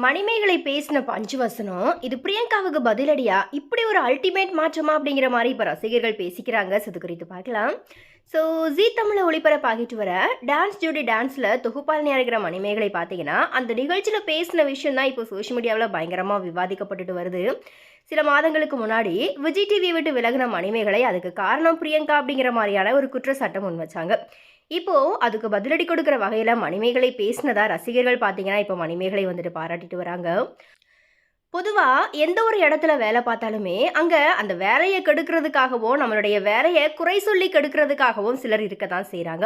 மணிமேகலை பேசின பஞ்சவசனம் இது பிரியங்காவுக்கு பதிலடியா இப்படி ஒரு அல்டிமேட் மாற்றமா அப்படிங்கிற மாதிரி இப்போ ரசிகர்கள் பேசிக்கிறாங்க. அது குறித்து பார்க்கலாம். ஸோ ஜீ தமிழில் ஒளிபரப்பாகிட்டு வர டான்ஸ் ஜோடி டான்ஸில் தொகுப்பாளனியாக இருக்கிற மணிமேகலை பார்த்தீங்கன்னா அந்த நிகழ்ச்சியில் பேசின விஷயம் தான் இப்போ சோஷியல் மீடியாவில் பயங்கரமாக விவாதிக்கப்பட்டுட்டு வருது. சில மாதங்களுக்கு முன்னாடி விஜய் டிவியை விட்டு விலகின மணிமேகலை அதுக்கு காரணம் பிரியங்கா அப்படிங்கிற மாதிரியான ஒரு குற்றச்சாட்டம் முன் வச்சாங்க. இப்போ அதுக்கு பதிலடி கொடுக்குற வகையில மணிமேகலை பேசினதா ரசிகர்கள் பார்த்தீங்கன்னா இப்போ மணிமேகலை வந்துட்டு பாராட்டிட்டு வராங்க. பொதுவா எந்த ஒரு இடத்துல வேலை பார்த்தாலுமே அங்க அந்த வேலையை கெடுக்கிறதுக்காகவும் நம்மளுடைய வேலையை குறை சொல்லி கெடுக்கிறதுக்காகவும் சிலர் இருக்க தான் செய்கிறாங்க.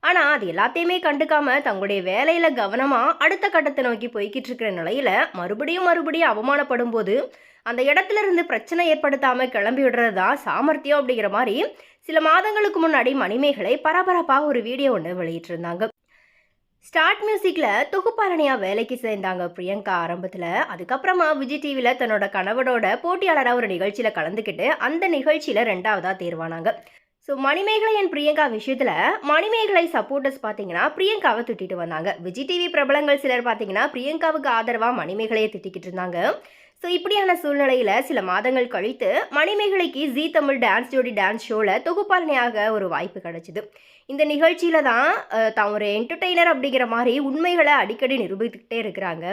ஆனா அது எல்லாத்தையுமே கண்டுக்காம தங்களுடைய வேலையில கவனமா அடுத்த கட்டத்தை நோக்கி போய்கிட்டு இருக்கிற நிலையில மறுபடியும் மறுபடியும் அவமானப்படும் போது அந்த இடத்துல இருந்து பிரச்சனை ஏற்படுத்தாம கிளம்பி விடுறது தான் சாமர்த்தியம் அப்படிங்கிற மாதிரி சில மாதங்களுக்கு முன்னாடி மணிமேகலை பரபரப்பாக ஒரு வீடியோ ஒன்று வெளியிட்டு இருந்தாங்க. ஸ்டார்ட் மியூசிக்ல தொகுப்பாளனியா வேலைக்கு சேர்ந்தாங்க பிரியங்கா ஆரம்பத்துல. அதுக்கப்புறமா விஜய் டிவில தன்னோட கணவனோட போட்டியாளராக ஒரு நிகழ்ச்சியில கலந்துக்கிட்டு அந்த நிகழ்ச்சியில 2வதா தேர்வானாங்க. ஸோ மணிமேகலை அண்ட் பிரியங்கா விஷயத்துல மணிமேகலை சப்போர்ட்டர்ஸ் பார்த்தீங்கன்னா பிரியங்காவை திட்டிட்டு வந்தாங்க. விஜய் டிவி பிரபலங்கள் சிலர் பார்த்தீங்கன்னா பிரியங்காவுக்கு ஆதரவாக மணிமேகலையை திட்டிக்கிட்டு இருந்தாங்க. ஸோ இப்படியான சூழ்நிலையில் சில மாதங்கள் கழித்து மணிமேகலைக்கு ஜீ தமிழ் டான்ஸ் ஜோடி டான்ஸ் ஷோவில் தொகுப்பாளனையாக ஒரு வாய்ப்பு கிடைச்சிது. இந்த நிகழ்ச்சியில் தான் தான் ஒரு என்டர்டெய்னர் அப்படிங்கிற மாதிரி உண்மைகளை அடிக்கடி நிரூபித்துக்கிட்டே இருக்கிறாங்க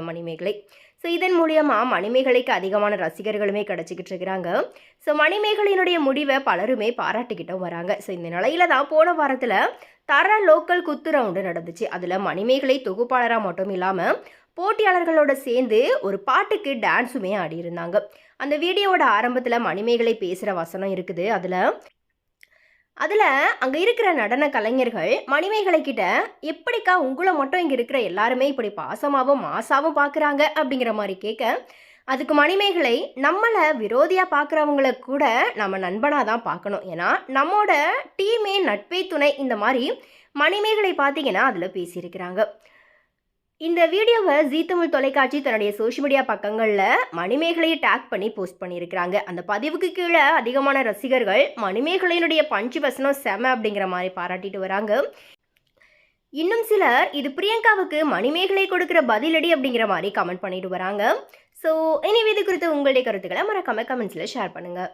மணிமேகலை. ஸோ இதன் மூலியமாக மணிமேகலைக்கு அதிகமான ரசிகர்களுமே கிடச்சிக்கிட்டு இருக்கிறாங்க. ஸோ மணிமேகலையினுடைய முடிவை பலருமே பாராட்டிக்கிட்டும் வராங்க. ஸோ இந்த நிலையில தான் போன வாரத்தில் தர லோக்கல் குத்து ரவுண்டு நடந்துச்சு. அதில் மணிமேகலை தொகுப்பாளராக மட்டும் இல்லாமல் போட்டியாளர்களோட சேர்ந்து ஒரு பாட்டுக்கு டான்ஸுமே ஆடியிருந்தாங்க. அந்த வீடியோவோட ஆரம்பத்தில் மணிமேகலை பேசுகிற வசனம் இருக்குது. அதில் அங்கே இருக்கிற நடன கலைஞர்கள் மணிமேகலை கிட்ட எப்படிக்கா உங்களை மட்டும் இங்கே இருக்கிற எல்லாருமே இப்படி பாசமாகவும் மாசாவும் பார்க்குறாங்க அப்படிங்கிற மாதிரி கேட்க, அதுக்கு மணிமேகலை நம்மளை விரோதியாக பார்க்குறவங்கள கூட நம்ம நண்பனாக தான் பார்க்கணும், ஏன்னா நம்மோட டீமே நட்பே துணை, இந்த மாதிரி மணிமேகலை பார்த்தீங்கன்னா அதில் பேசியிருக்கிறாங்க. இந்த வீடியோவை ஜீ தமிழ் தொலைக்காட்சி தன்னுடைய சோஷியல் மீடியா பக்கங்களில் மணிமேகலையை டேக் பண்ணி போஸ்ட் பண்ணியிருக்கிறாங்க. அந்த பதிவுக்கு கீழே அதிகமான ரசிகர்கள் மணிமேகலையினுடைய பஞ்சு வசனம் செம அப்படிங்கிற மாதிரி பாராட்டிட்டு வராங்க. இன்னும் சிலர் இது பிரியங்காவுக்கு மணிமேகலை கொடுக்குற பதிலடி அப்படிங்கிற மாதிரி கமெண்ட் பண்ணிட்டு வராங்க. ஸோ இனி இது குறித்து உங்களுடைய கருத்துக்களை மறக்காம கமெண்ட்ஸில் ஷேர் பண்ணுங்கள்.